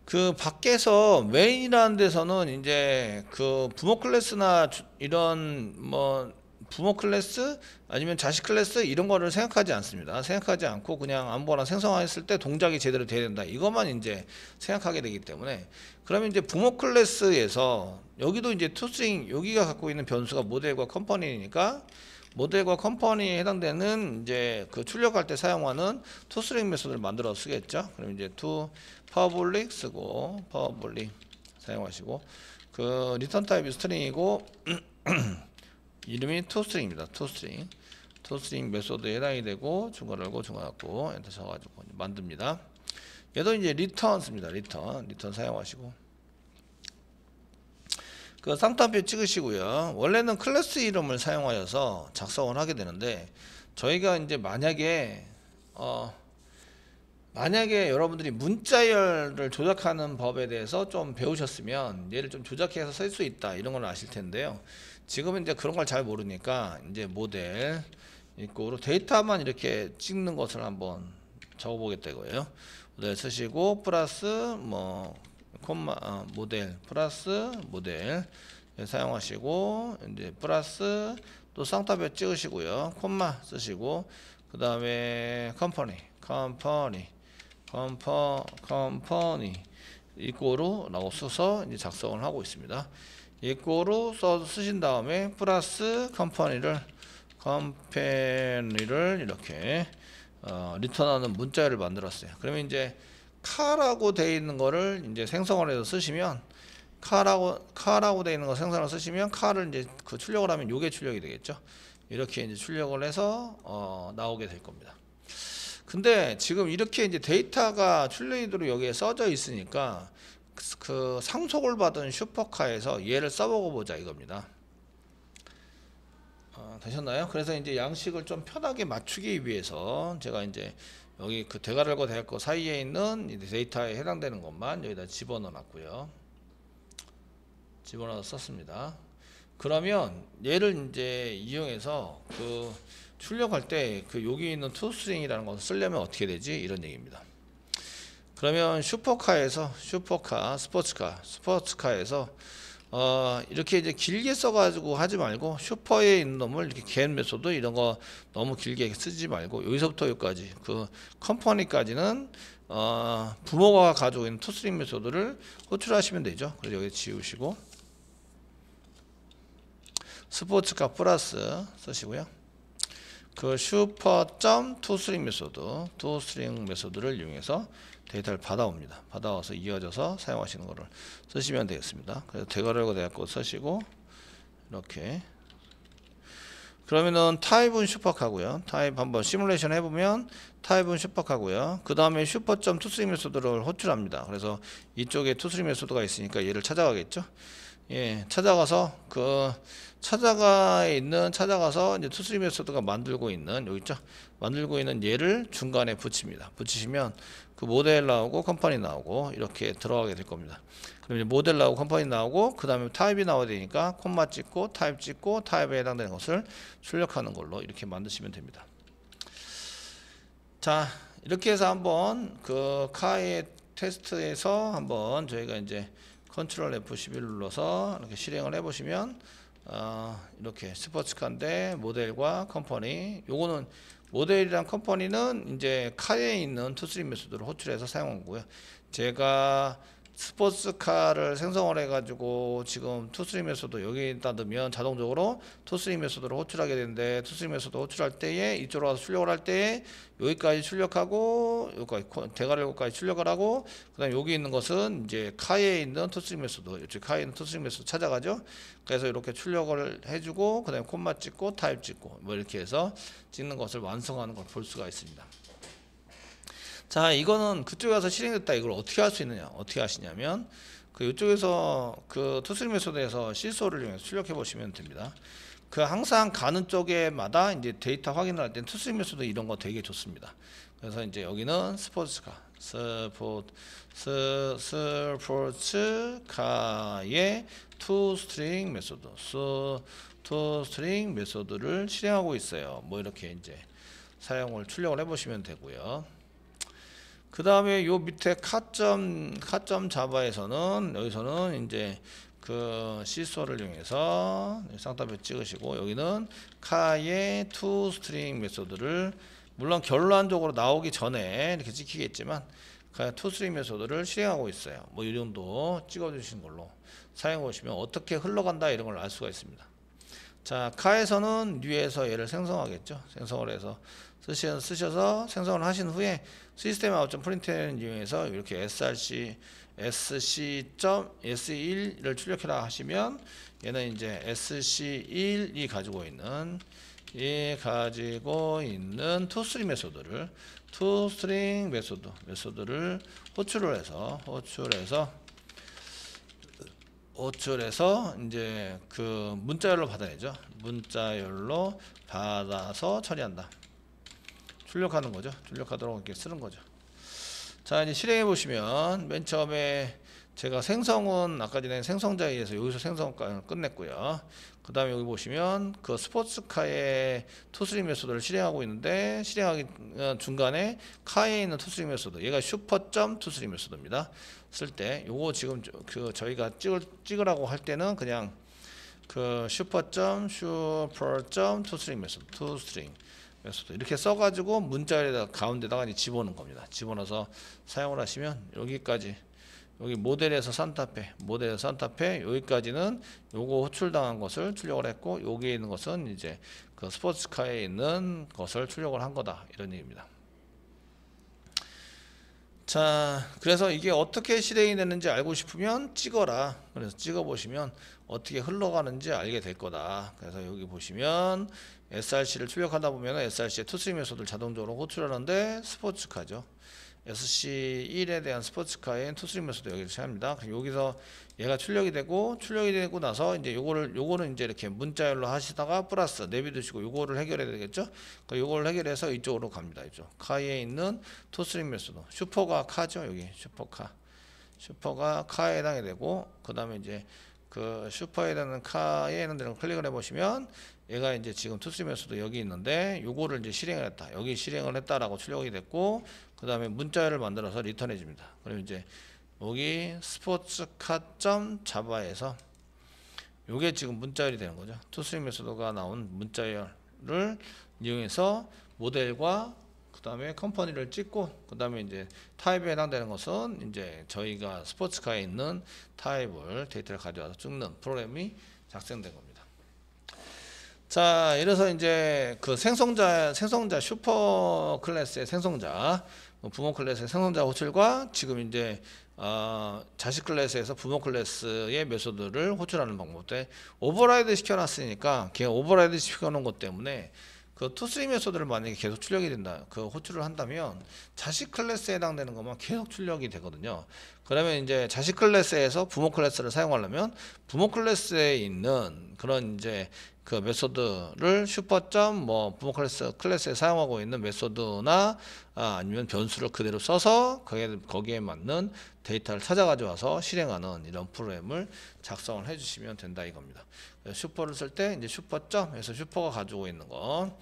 그 밖에서 메인이라는 데서는 이제 그 부모 클래스나 이런 뭐 부모 클래스 아니면 자식 클래스 이런 거를 생각하지 않습니다. 생각하지 않고 그냥 아무거나 생성했을 때 동작이 제대로 돼야 된다. 이것만 이제 생각하게 되기 때문에, 그러면 이제 부모 클래스에서 여기도 이제 투스트링, 여기가 갖고 있는 변수가 모델과 컴퍼니니까 모델과 컴퍼니에 해당되는 이제 그 출력할 때 사용하는 투스트링 메소드를 만들어 쓰겠죠. 그럼 이제 to public 쓰고 public 사용하시고, 그 리턴 타입이 스트링이고 이름이 toString입니다. toString 메소드에 해당이 되고 중괄호 열고 중괄호 닫고 엔터 쳐가지고 만듭니다. 얘도 이제 리턴 씁니다. 리턴 사용하시고, 그 쌍따옴표 찍으시고요. 원래는 클래스 이름을 사용하여서 작성을 하게 되는데, 저희가 이제 만약에 여러분들이 문자열을 조작하는 법에 대해서 좀 배우셨으면 얘를 좀 조작해서 쓸 수 있다 이런 걸 아실 텐데요. 지금은 이제 그런 걸 잘 모르니까 이제 모델 입구로 데이터만 이렇게 찍는 것을 한번 적어보겠다 이거예요. 모델 쓰시고 플러스 뭐 콤마 모델 플러스 모델 사용하시고, 이제 플러스 또 쌍따옴표 찍으시고요. 콤마 쓰시고, 그 다음에 컴퍼니 이꼬로 라고 써서 이제 작성을 하고 있습니다. 이꼬로 쓰신 다음에 플러스 컴퍼니를 이렇게 리턴하는 문자열을 만들었어요. 그러면 이제 카라고 되어 있는 거를 이제 생성을 해서 쓰시면, 카라고 되어 있는 거 생성을 쓰시면 카를 이제 그 출력을 하면 요게 출력이 되겠죠. 이렇게 이제 출력을 해서 나오게 될 겁니다. 근데 지금 이렇게 이제 데이터가 출력이도록 여기에 써져 있으니까 그 상속을 받은 슈퍼카에서 얘를 써보고 보자 이겁니다. 되셨나요? 그래서 이제 양식을 좀 편하게 맞추기 위해서 제가 이제 여기 그 대괄호과 대괄호 사이에 있는 데이터에 해당되는 것만 여기다 집어넣어 놨고요. 집어넣어서 썼습니다. 그러면 얘를 이제 이용해서 그 출력할 때 그 여기 있는 toString이라는 것을 쓰려면 어떻게 되지? 이런 얘기입니다. 그러면 슈퍼카에서 스포츠카에서 이렇게 이제 길게 써가지고 하지 말고, 슈퍼에 있는 놈을 이렇게 get 메소드 이런 거 너무 길게 쓰지 말고, 여기서부터 여기까지 그 컴퍼니까지는 부모가 가지고 있는 toString 메소드를 호출하시면 되죠. 그래서 여기 지우시고 스포츠카 플러스 쓰시고요. 그 슈퍼.toString 메소드를 이용해서 데이터를 받아옵니다. 받아와서 이어져서 사용하시는 거를 쓰시면 되겠습니다. 그래서 대괄호 대괄호 쓰시고 이렇게, 그러면은 타입은 슈퍼카고요. 타입 한번 시뮬레이션 해보면 타입은 슈퍼카고요. 그 다음에 슈퍼.toString 메소드를 호출합니다. 그래서 이쪽에 toString 메소드가 있으니까 얘를 찾아가겠죠. 예, 찾아가서 찾아가서 이제 toString 메소드가 만들고 있는 여기 있죠. 만들고 있는 얘를 중간에 붙입니다. 붙이시면 그 모델 나오고 컴퍼니 나오고 이렇게 들어가게 될 겁니다. 그럼 이제 모델 나오고 컴퍼니 나오고 그 다음에 타입이 나와야 되니까 콤마 찍고 타입 찍고 타입에 해당되는 것을 출력하는 걸로 이렇게 만드시면 됩니다. 자, 이렇게 해서 한번 그 카의 테스트에서 한번 저희가 이제 컨트롤 F11 눌러서 이렇게 실행을 해보시면 이렇게 스포츠카인데 모델과 컴퍼니, 요거는 모델이랑 컴퍼니는 이제 카에 있는 toString 메소드를 호출해서 사용한 거고요. 제가 스포츠카를 생성을 해가지고 지금 toString 메소드 여기다 넣으면 자동적으로 toString 메소드를 호출하게 되는데, toString 메소드 호출할 때에 이쪽으로 와서 출력을 할 때에 여기까지 출력하고 여기까지 대괄호까지 출력을 하고, 그 다음에 여기 있는 것은 이제 카에 있는 toString 메소드, 이쪽 카에 있는 toString 메소드 찾아가죠. 그래서 이렇게 출력을 해주고 그 다음에 콤마 찍고 타입 찍고 뭐 이렇게 해서 찍는 것을 완성하는 걸 볼 수가 있습니다. 자, 이거는 그쪽에 가서 실행됐다. 이걸 어떻게 할 수 있느냐? 어떻게 하시냐면 그 이쪽에서 그 toString 메소드에서 실소를 이용해서 출력해 보시면 됩니다. 그 항상 가는 쪽에마다 이제 데이터 확인을 할 때 toString 메소드 이런 거 되게 좋습니다. 그래서 이제 여기는 스포츠카의 toString 메소드를 실행하고 있어요. 뭐 이렇게 이제 출력을 해 보시면 되고요. 그 다음에 요 밑에 카점 자바에서는 여기서는 이제 그 시소를 이용해서 쌍따옴표 찍으시고, 여기는 카의 to string 메소드를 물론 결론적으로 나오기 전에 이렇게 찍히겠지만 카의 to string 메소드를 실행하고 있어요. 뭐 이 정도 찍어주신 걸로 사용해 보시면 어떻게 흘러간다 이런 걸 알 수가 있습니다. 자, 카에서는 뉴에서 얘를 생성하겠죠. 생성을 해서 쓰셔서 생성을 하신 후에 시스템 아웃 프린트를 이용해서 이렇게 sc.s1을 출력해라 하시면 얘는 이제 sc1이 가지고 있는 toString 메소드를 호출해서 이제 그 문자열로 받아내죠. 문자열로 받아서 처리한다. 출력하는 거죠. 출력하도록 이렇게 쓰는 거죠. 자, 이제 실행해 보시면 맨 처음에 제가 생성은 아까 전에 생성자에 의해서 여기서 생성까지 끝냈고요. 그 다음에 여기 보시면 그 스포츠카의 토스링 메소드를 실행하고 있는데, 실행하기 중간에 카에 있는 토스링 메소드, 얘가 슈퍼점 토스링 메소드입니다. 쓸 때 요거 지금 그 저희가 찍으라고 할 때는 그냥 그 슈퍼점 토스링 메소드 이렇게 써가지고 문자에다 가운데다가 이제 집어넣은 겁니다. 집어넣어서 사용을 하시면 여기까지, 여기 모델에서 산타페 여기까지는 요거 호출당한 것을 출력을 했고, 여기에 있는 것은 이제 그 스포츠카에 있는 것을 출력을 한 거다, 이런 얘기입니다. 자, 그래서 이게 어떻게 실행이 되는지 알고 싶으면 찍어라. 그래서 찍어 보시면 어떻게 흘러가는지 알게 될 거다. 그래서 여기 보시면 src를 출력하다 보면 src의 toString 메소드를 자동적으로 호출하는데 스포츠카죠. sc1에 대한 스포츠카의 toString 메소드 여기서 사용합니다. 여기서 얘가 출력이 되고 나서 이제 요거는 이제 이렇게 문자열로 하시다가 플러스 내비두시고 요거를 해결해야 되겠죠. 요거를 해결해서 이쪽으로 갑니다. 이쪽 카에 있는 toString 메소드, 슈퍼가 카죠. 여기 슈퍼가 카에 해당이 되고, 그 다음에 이제 그 슈퍼에 해당하는 카에 해당되는 걸 클릭을 해보시면 얘가 이제 지금 toString 메소드 여기 있는데 요거를 이제 실행을 했다. 여기 실행을 했다라고 출력이 됐고, 그 다음에 문자열을 만들어서 리턴해 줍니다. 그럼 이제 여기 스포츠카.자바에서 요게 지금 문자열이 되는 거죠. toString 메소드가 나온 문자열을 이용해서 모델과 그 다음에 컴퍼니를 찍고, 그 다음에 이제 타입에 해당되는 것은 이제 저희가 스포츠카에 있는 타입을 데이터를 가져와서 찍는 프로그램이 작성된 겁니다. 자, 이래서 이제 그 생성자 슈퍼 클래스의 생성자, 부모 클래스의 생성자 호출과 지금 이제 자식 클래스에서 부모 클래스의 메소드를 호출하는 방법인데, 오버라이드 시켜놨으니까 걔 오버라이드 시켜놓은 것 때문에 그 toString 메소드를 만약에 계속 출력이 된다, 그 호출을 한다면 자식 클래스에 해당되는 것만 계속 출력이 되거든요. 그러면 이제 자식 클래스에서 부모 클래스를 사용하려면 부모 클래스에 있는 그런 이제 그 메소드를 슈퍼점 부모 클래스에 사용하고 있는 메소드나 아니면 변수를 그대로 써서 거기에 맞는 데이터를 찾아 가져와서 실행하는 이런 프로그램을 작성을 해주시면 된다 이겁니다. 슈퍼를 쓸 때 이제 슈퍼점에서 슈퍼가 가지고 있는 거,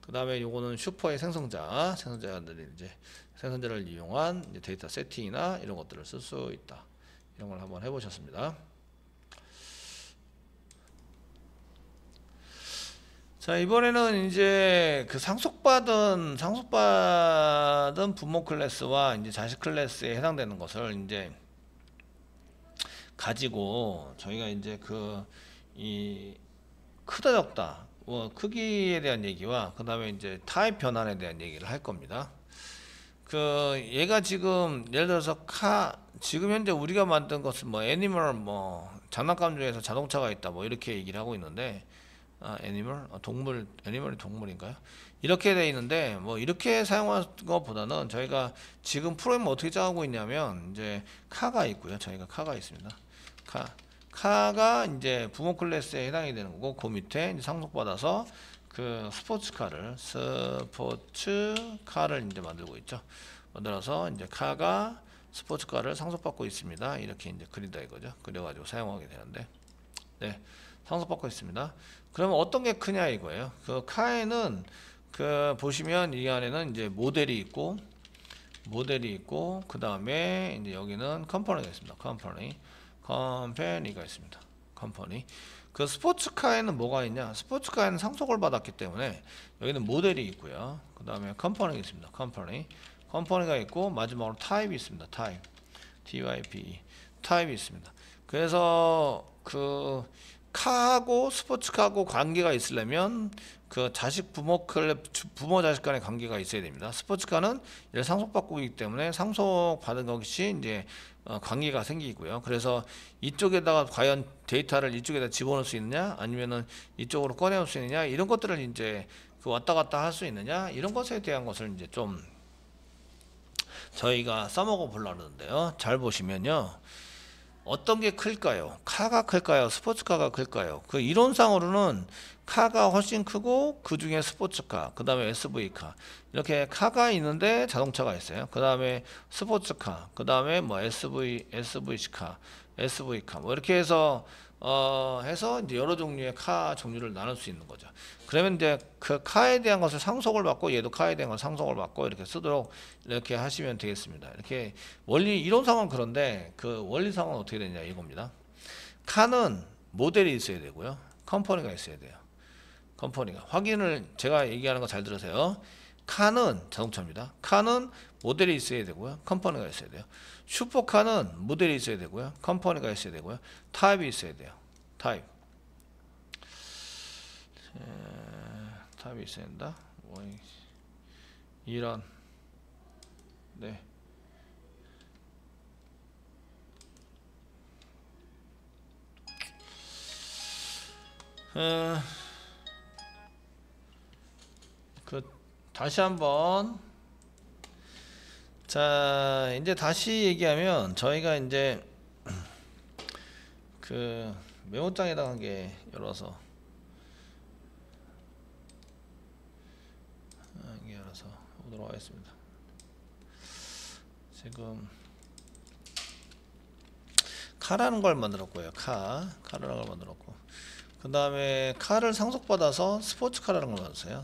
그 다음에 요거는 슈퍼의 생성자들이 이제 생성자를 이용한 이제 데이터 세팅이나 이런 것들을 쓸 수 있다. 이런 걸 한번 해보셨습니다. 자, 이번에는 이제 그 상속받은 부모 클래스와 이제 자식 클래스에 해당되는 것을 이제 가지고 저희가 이제 이 크다 적다 크기에 대한 얘기와 그 다음에 이제 타입 변환에 대한 얘기를 할 겁니다. 얘가 지금 예를 들어서 지금 현재 우리가 만든 것은 애니멀 장난감 중에서 자동차가 있다 이렇게 얘기를 하고 있는데, 애니멀 애니멀이 동물인가요? 이렇게 돼 있는데 이렇게 사용할 것보다는 저희가 지금 프로그램을 어떻게 짜고 있냐면 이제 카가 있고요. 저희가 카가 있습니다. 카가 이제 부모 클래스에 해당이 되는 거고, 그 밑에 이제 상속받아서 그 스포츠카를 이제 만들고 있죠. 만들어서 이제 카가 스포츠카를 상속받고 있습니다. 이렇게 이제 그린다 이거죠. 그려가지고 사용하게 되는데, 네, 상속받고 있습니다. 그러면 어떤 게 크냐 이거예요. 그 카에는 보시면 이 안에는 이제 모델이 있고, 모델이 있고 그 다음에 이제 여기는 컴퍼니가 있습니다. 컴퍼니가 있습니다. 컴퍼니. 그 스포츠카에는 뭐가 있냐? 스포츠카에는 상속을 받았기 때문에 여기는 모델이 있고요. 그 다음에 컴퍼니가 있습니다. 컴퍼니가 있고 마지막으로 타입이 있습니다. TYPE 타입이 있습니다. 그래서 그 카하고 스포츠카하고 관계가 있으려면 그 자식 부모 자식 간의 관계가 있어야 됩니다. 스포츠카는 얘를 상속받고 있기 때문에 상속받은 것이 이제 관계가 생기고요. 그래서 이쪽에다가 과연 데이터를 이쪽에다 집어넣을 수 있느냐, 아니면은 이쪽으로 꺼내올 수 있느냐, 이런 것들을 이제 그 왔다 갔다 할 수 있느냐, 이런 것에 대한 것을 이제 좀 저희가 써먹어 보려고 하는데요. 잘 보시면요. 어떤 게 클까요? 카가 클까요? 스포츠카가 클까요? 그 이론상으로는 카가 훨씬 크고 그 중에 스포츠카, 그 다음에 SV카, 이렇게 카가 있는데 자동차가 있어요. 그 다음에 스포츠카, 그 다음에 뭐 SV카 뭐 이렇게 해서 해서 이제 여러 종류의 카 종류를 나눌 수 있는 거죠. 그러면 이제 그 카에 대한 것을 상속을 받고 얘도 카에 대한 것을 상속을 받고 이렇게 쓰도록 이렇게 하시면 되겠습니다. 이렇게 원리 이론상은 그런데 그 원리상은 어떻게 되냐 이겁니다. 카는 모델이 있어야 되고요. 컴퍼니가 있어야 돼요. 컴퍼니가 확인을 제가 얘기하는 거 잘 들으세요. 카는 자동차입니다. 카는 모델이 있어야 되고요. 컴퍼니가 있어야 돼요. 슈퍼카는 모델이 있어야 되고요. 컴퍼니가 있어야 되고요. 타입이 있어야 돼요. 타입이 있어야 된다. 이런 네. 다시 한번 자 이제 다시 얘기하면 저희가 이제 그 메모장에다가 한 개 열어서 보도록 하겠습니다. 지금 카라는 걸 만들었고요. 카라는 걸 만들었고 그 다음에 카를 상속받아서 스포츠카라는 걸 만들었어요.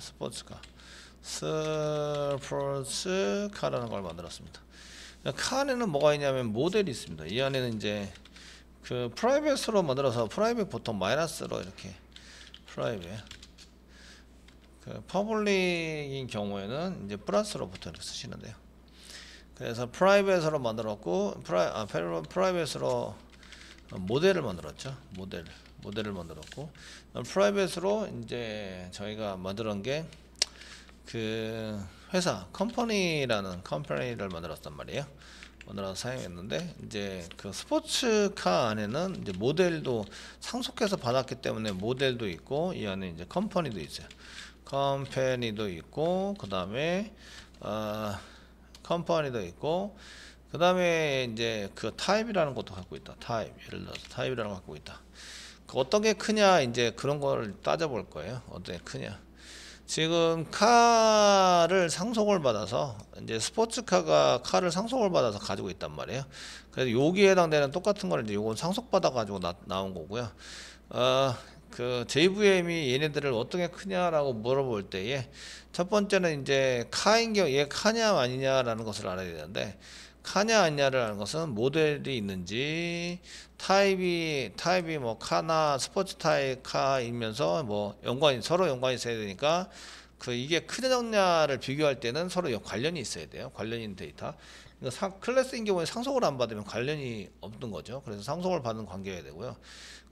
스포츠카라는 걸 만들었습니다. 카 안에는 뭐가 있냐면 모델이 있습니다. 이 안에는 이제 그 프라이빗으로 만들어서 프라이빗 보통 마이너스로 이렇게 프라이빗 그 퍼블릭인 경우에는 이제 플러스로부터 이렇게 쓰시는데요. 그래서 프라이빗으로 만들었고 프라이빗으로 모델을 만들었죠. 모델을 만들었고 프라이빗으로 이제 저희가 만들었던 게 그 회사 컴퍼니를 만들었단 말이에요. 만들어서 사용했는데 이제 그 스포츠카 안에는 이제 모델도 상속해서 받았기 때문에 모델도 있고 이 안에 이제 컴퍼니도 있어요. 컴퍼니도 있고 그 다음에 컴퍼니도 있고 그 다음에 이제 그 타입이라는 것도 갖고 있다. 예를 들어서 타입이라는 걸 갖고 있다. 어떤 게 크냐 이제 그런 걸 따져볼 거예요. 어떤 게 크냐. 지금 카를 상속을 받아서 이제 스포츠카가 카를 상속을 받아서 가지고 있단 말이에요. 그래서 여기에 해당되는 똑같은 걸 이제 요건 상속받아 가지고 나온 거고요. 그 JVM이 얘네들을 어떻게 크냐라고 물어볼 때에 첫 번째는 이제 카인 경우 얘 카냐 아니냐라는 것을 알아야 되는데 카냐 아니냐를 아는 것은 모델이 있는지 타입이 뭐 카나 스포츠 타입 카이면서 뭐 서로 연관이 있어야 되니까 그 이게 크냐 적냐를 비교할 때는 서로 관련이 있어야 돼요. 관련이 있는 데이터. 그러니까 클래스인 경우에 상속을 안 받으면 관련이 없는 거죠. 그래서 상속을 받는 관계여야 되고요.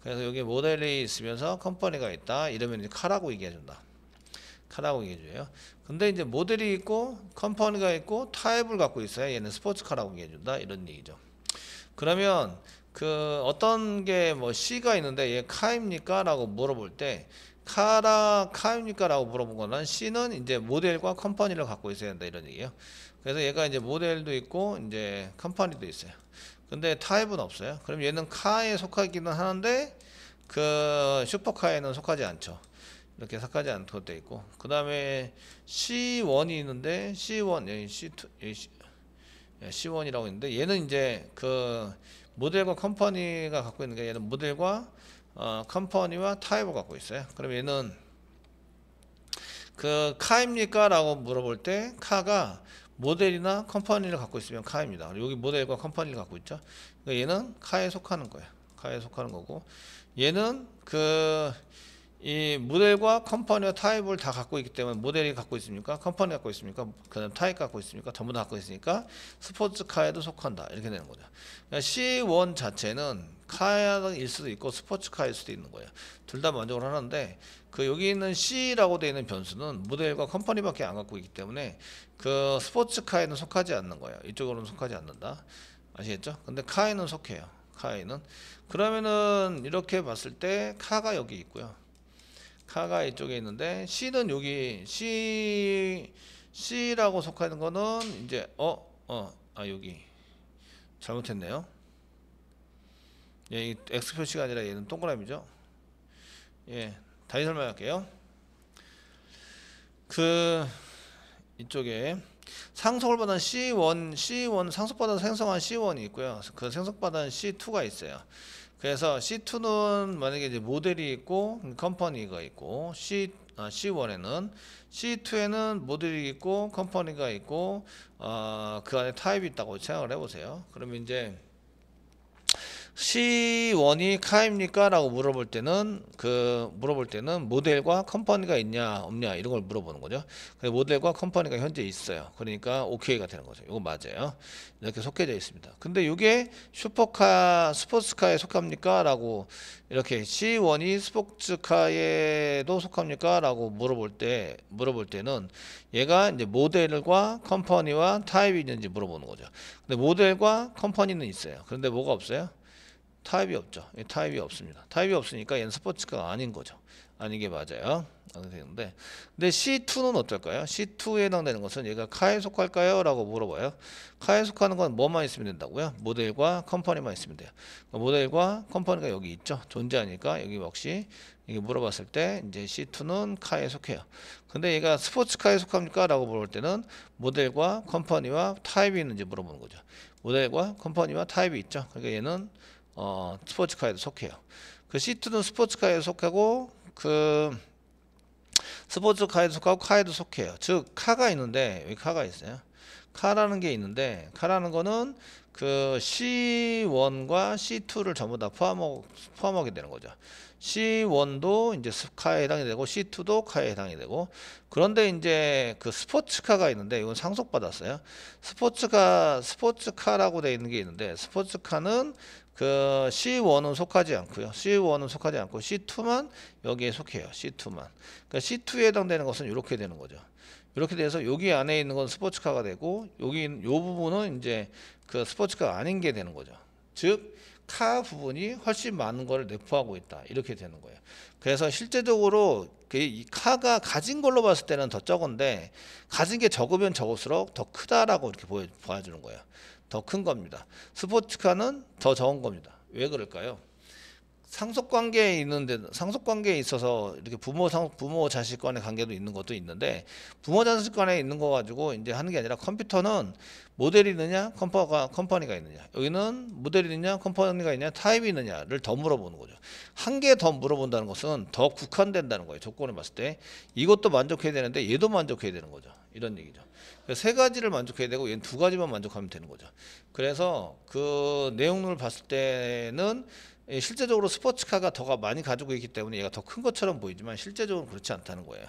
그래서 여기 모델이 있으면서 컴퍼니가 있다 이러면 이제 카라고 얘기해준다. 카라고 얘기해줘요. 근데 이제 모델이 있고 컴퍼니가 있고 타입을 갖고 있어요. 얘는 스포츠카라고 얘기해준다 이런 얘기죠. 그러면 그 어떤 게 뭐 C가 있는데 얘 카입니까? 라고 물어볼 때 카입니까? 라고 물어본 거는 C는 이제 모델과 컴퍼니를 갖고 있어야 된다 이런 얘기예요. 그래서 얘가 이제 모델도 있고 이제 컴퍼니도 있어요. 근데 타입은 없어요. 그럼 얘는 카에 속하기는 하는데 그 슈퍼카에는 속하지 않죠. 이렇게 속하지 않고 돼 있고 그 다음에 C1이 있는데 C1 여기 C2 C1이라고 있는데 얘는 이제 그 모델과 컴퍼니가 갖고 있는 게 얘는 모델과 컴퍼니와 타입을 갖고 있어요. 그럼 얘는 그 카입니까? 라고 물어볼 때 카가 모델이나 컴퍼니를 갖고 있으면 카입니다. 여기 모델과 컴퍼니를 갖고 있죠. 그러니까 얘는 카에 속하는 거예요. 카에 속하는 거고, 얘는 이 모델과 컴퍼니와 타입을 다 갖고 있기 때문에, 모델이 갖고 있습니까? 컴퍼니 갖고 있습니까? 그다음 타입 갖고 있습니까? 전부 다 갖고 있으니까 스포츠카에도 속한다, 이렇게 되는 거죠. 그러니까 C1 자체는 카일 수도 있고 스포츠카일 수도 있는 거예요. 둘 다 만족을 하는데, 여기 있는 C라고 되어 있는 변수는 모델과 컴퍼니밖에 안 갖고 있기 때문에 스포츠카에는 속하지 않는 거예요. 이쪽으로는 속하지 않는다, 아시겠죠? 근데 카에는 속해요. 카에는. 그러면은 이렇게 봤을 때 카가 여기 있고요, 카가 이쪽에 있는데, C는 여기 C라고 속하는 거는 이제 여기 잘못했네요. 이 X 표시가 아니라 얘는 동그라미죠. 다시 설명할게요. 이쪽에 상속을 받은 C1 상속받아서 생성한 C1이 있고요. 생성받은 C2가 있어요. 그래서 C2는 만약에 이제 모델이 있고 컴퍼니가 있고, C1에는, C2에는 모델이 있고 컴퍼니가 있고, 그 안에 타입이 있다고 생각을 해보세요. 그러면 이제 C1이 카입니까? 라고 물어볼 때는 모델과 컴퍼니가 있냐 없냐 이런 걸 물어보는 거죠. 모델과 컴퍼니가 현재 있어요. 그러니까 OK가 되는 거죠. 이거 맞아요. 이렇게 속해져 있습니다. 근데 이게 스포츠카에 속합니까? 라고, 이렇게 C1이 스포츠카에도 속합니까? 라고 물어볼 때는 얘가 이제 모델과 컴퍼니와 타입이 있는지 물어보는 거죠. 근데 모델과 컴퍼니는 있어요. 그런데 뭐가 없어요? 타입이 없죠. 타입이 없습니다. 타입이 없으니까 얘는 스포츠카가 아닌 거죠. 아니게 맞아요. 되는데, 근데 C2는 어떨까요? C2에 해당되는 것은 얘가 카에 속할까요? 라고 물어봐요. 카에 속하는 건 뭐만 있으면 된다고요? 모델과 컴퍼니만 있으면 돼요. 모델과 컴퍼니가 여기 있죠. 존재하니까 여기 역시 이게 물어봤을 때 이제 C2는 카에 속해요. 근데 얘가 스포츠카에 속합니까? 라고 물어볼 때는 모델과 컴퍼니와 타입이 있는지 물어보는 거죠. 모델과 컴퍼니와 타입이 있죠. 그러니까 얘는 스포츠카에도 속해요. C2는 스포츠카에도 속하고 스포츠카에도 속하고 카에도 속해요. 즉 카가 있는데, 여기 카가 있어요. 카라는 게 있는데, 카라는 거는 C1과 C2를 전부 다 포함하게 되는 거죠. C1도 이제 카에 해당이 되고 C2도 카에 해당이 되고, 그런데 이제 스포츠카가 있는데, 이건 상속받았어요. 스포츠카라고 되어 있는 게 있는데, 스포츠카는 C1은 속하지 않고요. C1은 속하지 않고 C2만 여기에 속해요. C2만. 그러니까 C2에 해당되는 것은 이렇게 되는 거죠. 이렇게 돼서 여기 안에 있는 건 스포츠카가 되고, 여기 요 부분은 이제 스포츠카가 아닌 게 되는 거죠. 즉 카 부분이 훨씬 많은 걸 내포하고 있다, 이렇게 되는 거예요. 그래서 실제적으로 이 카가 가진 걸로 봤을 때는 더 적은데, 가진 게 적으면 적을수록 더 크다라고 이렇게 보여주는 거예요. 더 큰 겁니다. 스포츠카는 더 적은 겁니다. 왜 그럴까요? 상속관계에 있어서 이렇게 부모 자식 간의 관계도 있는 것도 있는데, 부모 자식 간에 있는 거 가지고 이제 하는 게 아니라, 컴퓨터는 모델이 있느냐 컴퍼니가 있느냐, 여기는 모델이 있느냐 컴퍼니가 있느냐 타입이 있느냐를 더 물어보는 거죠. 한 개 더 물어본다는 것은 더 국한된다는 거예요. 조건을 봤을 때 이것도 만족해야 되는데 얘도 만족해야 되는 거죠. 이런 얘기죠. 세 가지를 만족해야 되고 얘는 두 가지만 만족하면 되는 거죠. 그래서 내용을 봤을 때는 실제적으로 스포츠카가 더 많이 가지고 있기 때문에 얘가 더 큰 것처럼 보이지만 실제적으로 그렇지 않다는 거예요.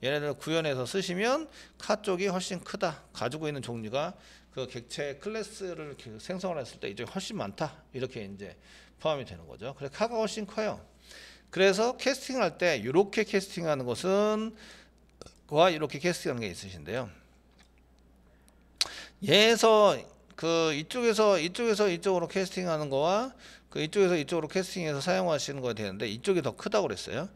얘네들 구현해서 쓰시면 카 쪽이 훨씬 크다, 가지고 있는 종류가 객체 클래스를 생성을 했을 때 이제 훨씬 많다, 이렇게 이제 포함이 되는 거죠. 그래서 카가 훨씬 커요. 그래서 캐스팅을 할 때 이렇게 캐스팅하는 것은 이렇게 캐스팅하는 게 있으신데요. 얘에서 이쪽에서 이쪽으로 캐스팅하는 거와 이쪽에서 이쪽으로 캐스팅해서 사용하시는 거가 되는데, 이쪽이 더 크다고 그랬어요.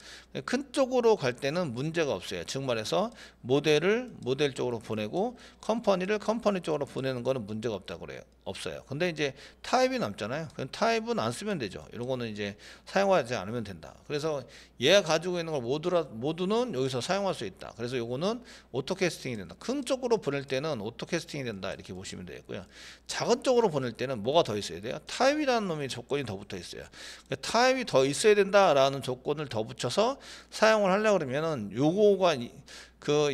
큰 쪽으로 갈 때는 문제가 없어요. 즉 말해서 모델을 모델 쪽으로 보내고 컴퍼니를 컴퍼니 쪽으로 보내는 거는 문제가 없다고 그래요. 없어요. 근데 이제 타입이 남잖아요. 그럼 타입은 안 쓰면 되죠. 이런 거는 이제 사용하지 않으면 된다. 그래서 얘가 가지고 있는 걸 모두는 여기서 사용할 수 있다. 그래서 요거는 오토 캐스팅이 된다. 큰 쪽으로 보낼 때는 오토 캐스팅이 된다, 이렇게 보시면 되고요. 작은 쪽으로 보낼 때는 뭐가 더 있어야 돼요? 타입이라는 놈이 조건이 더 붙어 있어요. 타입이 더 있어야 된다라는 조건을 더 붙여서 사용을 하려고 그러면은 요거가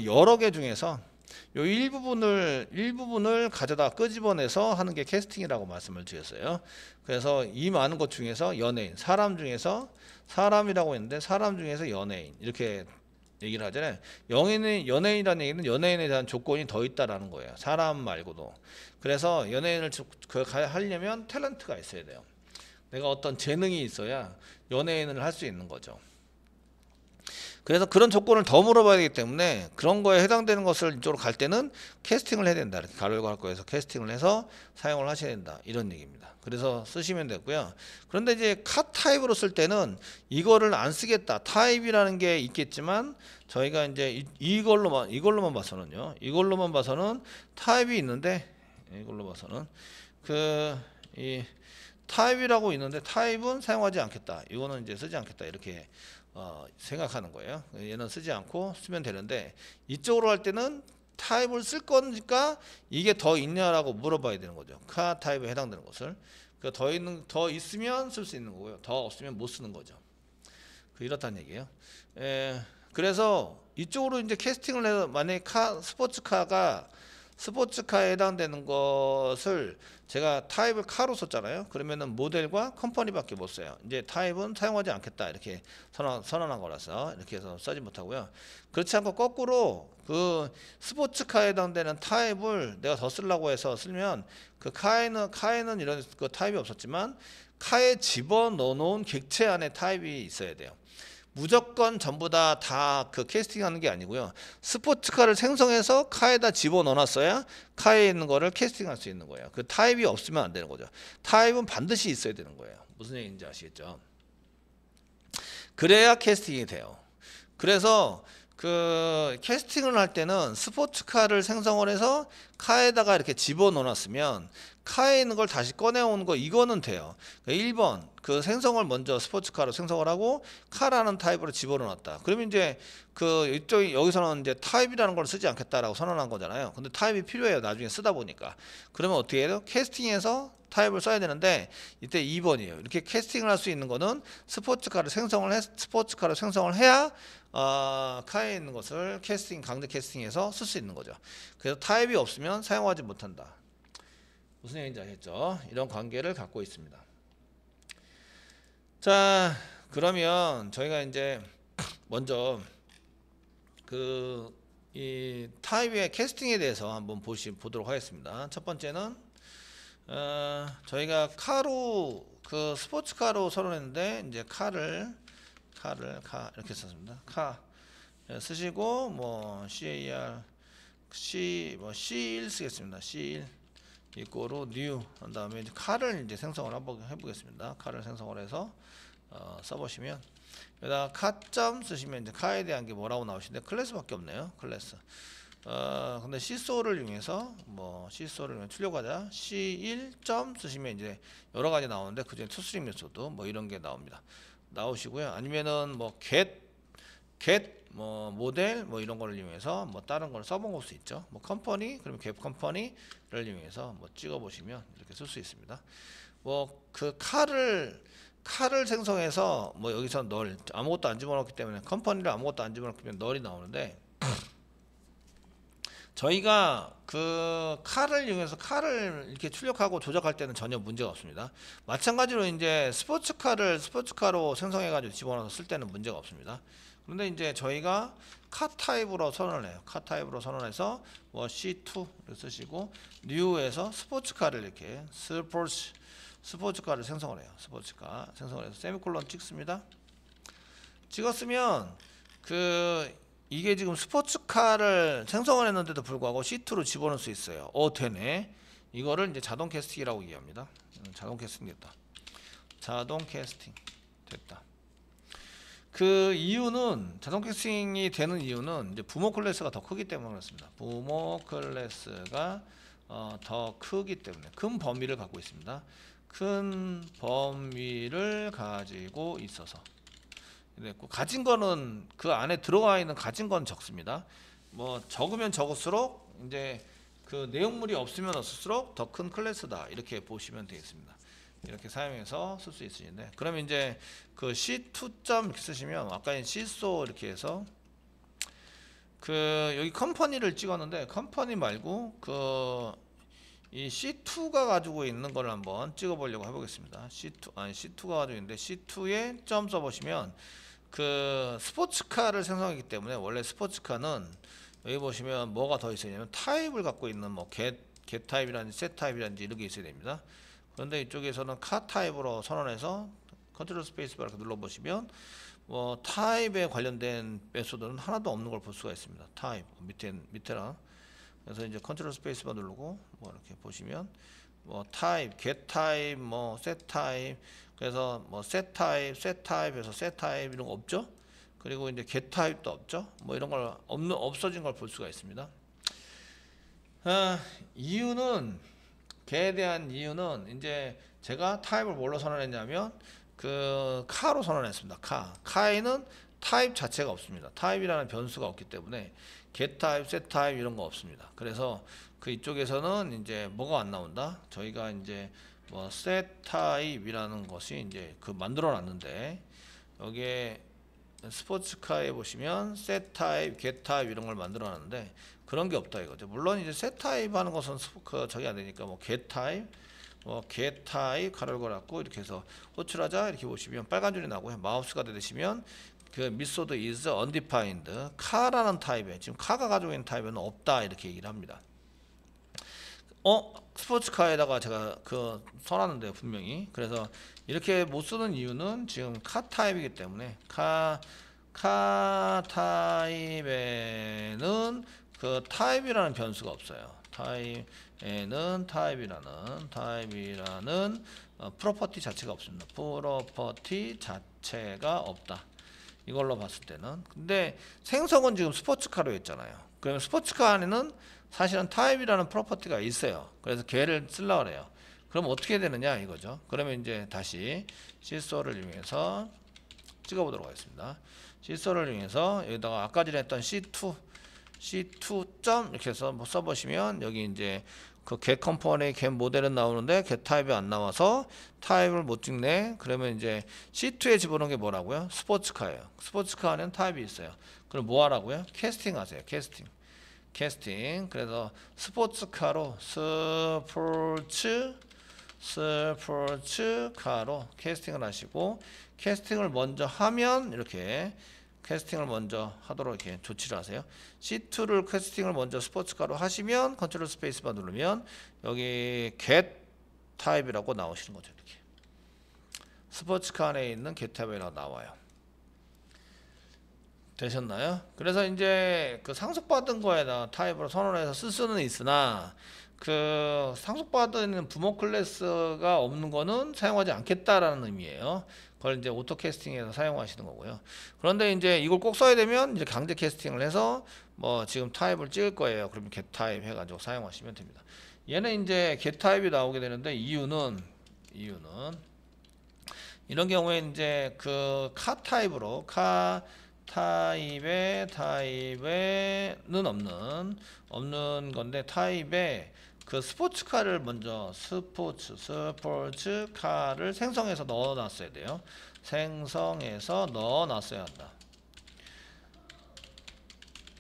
여러 개 중에서 요 일부분을 가져다 끄집어내서 하는 게 캐스팅이라고 말씀을 드렸어요. 그래서 이 많은 것 중에서 연예인, 사람 중에서 사람이라고 했는데 사람 중에서 연예인 이렇게 얘기를 하잖아요. 연예인이라는 얘기는 연예인에 대한 조건이 더 있다라는 거예요. 사람 말고도. 그래서 연예인을 하려면 탤런트가 있어야 돼요. 내가 어떤 재능이 있어야 연예인을 할 수 있는 거죠. 그래서 그런 조건을 더 물어봐야 되기 때문에 그런 거에 해당되는 것을 이쪽으로 갈 때는 캐스팅을 해야 된다. 이렇게 가로열고 할 거에서 캐스팅을 해서 사용을 하셔야 된다. 이런 얘기입니다. 그래서 쓰시면 되고요. 그런데 이제 카 타입으로 쓸 때는 이거를 안 쓰겠다. 타입이라는 게 있겠지만 저희가 이제 이걸로만 봐서는요. 이걸로만 봐서는 타입이 있는데 이걸로 봐서는 이 타입이라고 있는데 타입은 사용하지 않겠다. 이거는 이제 쓰지 않겠다. 이렇게 생각하는 거예요. 얘는 쓰지 않고 쓰면 되는데 이쪽으로 할 때는 타입을 쓸 거니까 이게 더 있냐라고 물어봐야 되는 거죠. 카 타입에 해당되는 것을. 더 있으면 쓸 수 있는 거고요. 더 없으면 못 쓰는 거죠. 이렇다는 얘기예요. 그래서 이쪽으로 이제 캐스팅을 해서 만약에 스포츠카에 해당되는 것을 제가 타입을 카로 썼잖아요. 그러면은 모델과 컴퍼니밖에 못 써요. 이제 타입은 사용하지 않겠다 이렇게 선언한 거라서 이렇게 해서 쓰지 못하고요. 그렇지 않고 거꾸로 그 스포츠카에 해당되는 타입을 내가 더 쓰려고 해서 쓰면 그 카에는 이런 그 타입이 없었지만 카에 집어넣어 놓은 객체 안에 타입이 있어야 돼요. 무조건 전부 다 그 캐스팅하는 게 아니고요. 스포츠카를 생성해서 카에다 집어넣어놨어야 카에 있는 거를 캐스팅할 수 있는 거예요. 그 타입이 없으면 안 되는 거죠. 타입은 반드시 있어야 되는 거예요. 무슨 얘기인지 아시겠죠? 그래야 캐스팅이 돼요. 그래서 그 캐스팅을 할 때는 스포츠카를 생성을 해서 카에다가 이렇게 집어넣어놨으면 카에 있는 걸 다시 꺼내오는 거 이거는 돼요. 1번 그 생성을 먼저 스포츠카로 생성을 하고 카라는 타입으로 집어넣었다. 그러면 이제 여기서는 이제 타입이라는 걸 쓰지 않겠다라고 선언한 거잖아요. 근데 타입이 필요해요. 나중에 쓰다 보니까. 그러면 어떻게 해요? 캐스팅해서 타입을 써야 되는데 이때 2번이에요. 이렇게 캐스팅을 할 수 있는 거는 스포츠카를 생성을 해야 카에 있는 것을 강제 캐스팅해서 쓸 수 있는 거죠. 그래서 타입이 없으면 사용하지 못한다. 무슨 얘기인지 아셨죠? 이런 관계를 갖고 있습니다. 자, 그러면 저희가 이제 먼저 이 타입의 캐스팅에 대해서 한번 보도록 하겠습니다. 첫 번째는 저희가 카로 스포츠카로 선언했는데 이제 카 이렇게 썼습니다. 카 쓰시고 뭐 C1 쓰겠습니다. C1 이꼬로 new 한 다음에 이제 카를 이제 생성을 해보겠습니다. 카를 생성을 해서 써보시면 여기다 카점 쓰시면 이제 카에 대한 게 뭐라고 나오시는데 클래스밖에 없네요. 클래스. 근데 C소를 이용해서 C소를 이용해 출력하자 C1점 쓰시면 이제 여러 가지 나오는데 그중에 투스트링 메소드 이런 게 나오시고요. 아니면은 get 모델 이런 거를 이용해서 다른 걸 써본 걸 수 있죠. 컴퍼니 그러면 get 컴퍼니를 이용해서 찍어 보시면 이렇게 쓸 수 있습니다. 그 칼을 생성해서 여기서 널 아무것도 안 집어넣기 때문에 컴퍼니를 아무것도 안 집어넣으면 널이 나오는데 저희가 그 칼을 이용해서 칼을 이렇게 출력하고 조작할 때는 전혀 문제가 없습니다. 마찬가지로 이제 스포츠카로 생성해 가지고 집어넣어서 쓸 때는 문제가 없습니다. 그런데 이제 저희가 카 타입으로 선언을 해요. 카 타입으로 선언해서 C2를 쓰시고 new에서 스포츠카를 이렇게 스포츠카를 생성을 해요. 스포츠카 생성을 해서 세미콜론 찍습니다. 찍었으면 이게 지금 스포츠카를 생성을 했는데도 불구하고 C2로 집어넣을 수 있어요. 되네. 이거를 이제 자동 캐스팅이라고 얘기합니다. 자동 캐스팅 됐다. 자동 캐스팅 됐다. 자동 캐스팅이 되는 이유는 이제 부모 클래스가 더 크기 때문에 그렇습니다. 부모 클래스가 더 크기 때문에 큰 범위를 갖고 있습니다. 큰 범위를 가지고 있어서 가진 거는 그 안에 들어가 있는 가진 건 적습니다. 적으면 적을수록 이제 그 내용물이 없으면 없을수록 더 큰 클래스다 이렇게 보시면 되겠습니다. 이렇게 사용해서 쓸 수 있으신데 그러면 이제 그 C2점 이렇게 쓰시면 아까 C소 이렇게 해서 그 여기 컴퍼니를 찍었는데 컴퍼니 말고 그 이 C2가 가지고 있는 걸 한번 찍어 보려고 해보겠습니다. C2가 가지고 있는데 C2에 점 써보시면 그 스포츠카를 생성하기 때문에 원래 스포츠카는 여기 보시면 뭐가 더 있어야냐면 타입을 갖고 있는 뭐 get 타입이라든지 set 타입이라든지 이런 게 있어야 됩니다. 그런데 이쪽에서는 카 타입으로 선언해서 컨트롤 스페이스바 이렇게 눌러보시면 뭐 타입에 관련된 메소드는 하나도 없는 걸 볼 수가 있습니다. 타입 밑에랑 그래서 이제 컨트롤 스페이스바 누르고 뭐 이렇게 보시면 뭐 타입, get 타입, 뭐 set 타입 그래서 뭐 set 타입에서 set 타입 이런 거 없죠. 그리고 이제 get 타입도 없죠. 뭐 이런 걸 없어진 걸 볼 수가 있습니다. 이유는 걔에 대한 이유는 이제 제가 타입을 뭘로 선언했냐면 그 카로 선언했습니다. 카에는 타입 자체가 없습니다. 타입이라는 변수가 없기 때문에 get 타입, set 타입 이런 거 없습니다. 그래서 그 이쪽에서는 이제 뭐가 안 나온다. 저희가 이제 뭐 set 타입이라는 것이 이제 그 만들어 놨는데 여기에 스포츠카에 보시면 set 타입, get 타입 이런 걸 만들어 놨는데 그런 게 없다 이거죠. 물론 이제 set 타입 하는 것은 저기 안 되니까 뭐 get 타입 get 타입 가로를 걸었고 이렇게 해서 호출하자 이렇게 보시면 빨간 줄이 나고요. 마우스가 되시면 그 미소드 is undefined 카라는 타입에 지금 카가 가지고 있는 타입에는 없다 이렇게 얘기를 합니다. 스포츠카에다가 제가 그 써놨는데 분명히 그래서 이렇게 못 쓰는 이유는 지금 카 타입이기 때문에 카 타입에는 그 타입이라는 변수가 없어요. 타입에는 타입이라는 프로퍼티 자체가 없습니다. 프로퍼티 자체가 없다. 이걸로 봤을 때는. 근데 생성은 지금 스포츠카로 했잖아요. 그러면 스포츠카 안에는 사실은 타입이라는 프로퍼티가 있어요. 그래서 걔를 쓰려고 그래요. 그럼 어떻게 되느냐 이거죠. 그러면 이제 다시 시소를 이용해서 찍어보도록 하겠습니다. 시소를 이용해서 여기다가 아까 전에 했던 C2 점 이렇게 해서 뭐 써보시면 여기 이제 그 get 컴포넌트 get 모델은 나오는데 get 타입이 안 나와서 타입을 못 찍네. 그러면 이제 C2에 집어넣은 게 뭐라고요? 스포츠카예요. 스포츠카 안에는 타입이 있어요. 그럼 뭐 하라고요? 캐스팅 하세요. 캐스팅. 그래서 스포츠카로 스포츠카로 캐스팅을 하시고 캐스팅을 먼저 하면 이렇게 캐스팅을 먼저 하도록 이렇게 조치를 하세요. C2를 캐스팅을 먼저 스포츠카로 하시면 컨트롤 스페이스바 누르면 여기 get 타입이라고 나오시는 거죠. 이렇게 스포츠카 안에 있는 get 타입이라고 나와요. 되셨나요? 그래서 이제 그 상속받은 거에다 타입으로 선언해서 쓸 수는 있으나 그 상속받은 부모 클래스가 없는 거는 사용하지 않겠다라는 의미예요. 그걸 이제 오토 캐스팅에서 사용하시는 거고요. 그런데 이제 이걸 꼭 써야 되면 이제 강제 캐스팅을 해서 뭐 지금 타입을 찍을 거예요. 그러면 get 타입 해가지고 사용하시면 됩니다. 얘는 이제 get 타입이 나오게 되는데 이유는 이런 경우에 이제 그 카 타입으로 타입에는 없는 건데 타입에 그 스포츠카를 먼저 스포츠카를 생성해서 넣어놨어야 돼요. 생성해서 넣어놨어야 한다.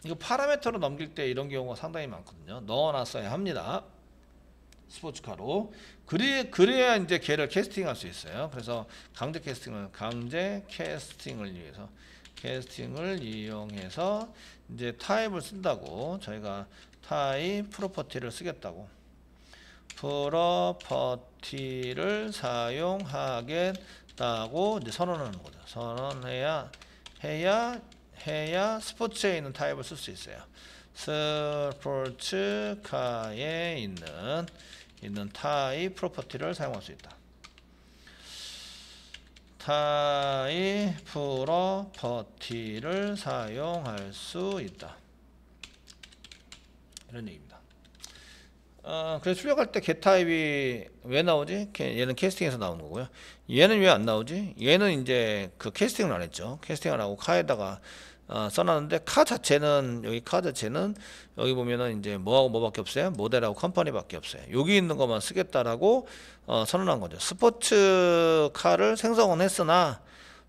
이거 파라미터로 넘길 때 이런 경우가 상당히 많거든요. 넣어놨어야 합니다. 스포츠카로 그래야 이제 걔를 캐스팅할 수 있어요. 그래서 강제 캐스팅을 이용해서 이제 타입을 쓴다고 저희가 타입 프로퍼티를 쓰겠다고 프로퍼티를 사용하겠다고 이제 선언하는 거죠. 선언해야 스포츠에 있는 타입을 쓸 수 있어요. 스포츠카에 있는 타입 프로퍼티를 사용할 수 있다. 타입 프로퍼티를 사용할 수 있다. 이런 얘기입니다. 그래서 출력할 때 get 타입이 왜 나오지? 얘는 캐스팅에서 나오는 거고요. 얘는 왜 안 나오지? 얘는 이제 그 캐스팅을 안 했죠. 캐스팅을 하고 카에다가 써놨는데 카 자체는 여기 보면은 이제 뭐하고 뭐밖에 없어요? 모델하고 컴퍼니밖에 없어요. 여기 있는 것만 쓰겠다라고 선언한 거죠. 스포츠 카를 생성은 했으나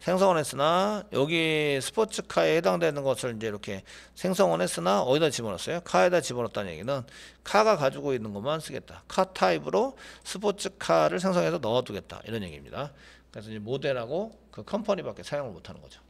생성을 했으나 여기 스포츠카에 해당되는 것을 이제 이렇게 생성을 했으나 어디다 집어넣었어요? 카에다 집어넣었다는 얘기는 카가 가지고 있는 것만 쓰겠다. 카 타입으로 스포츠카를 생성해서 넣어두겠다 이런 얘기입니다. 그래서 이제 모델하고 그 컴퍼니밖에 사용을 못하는 거죠.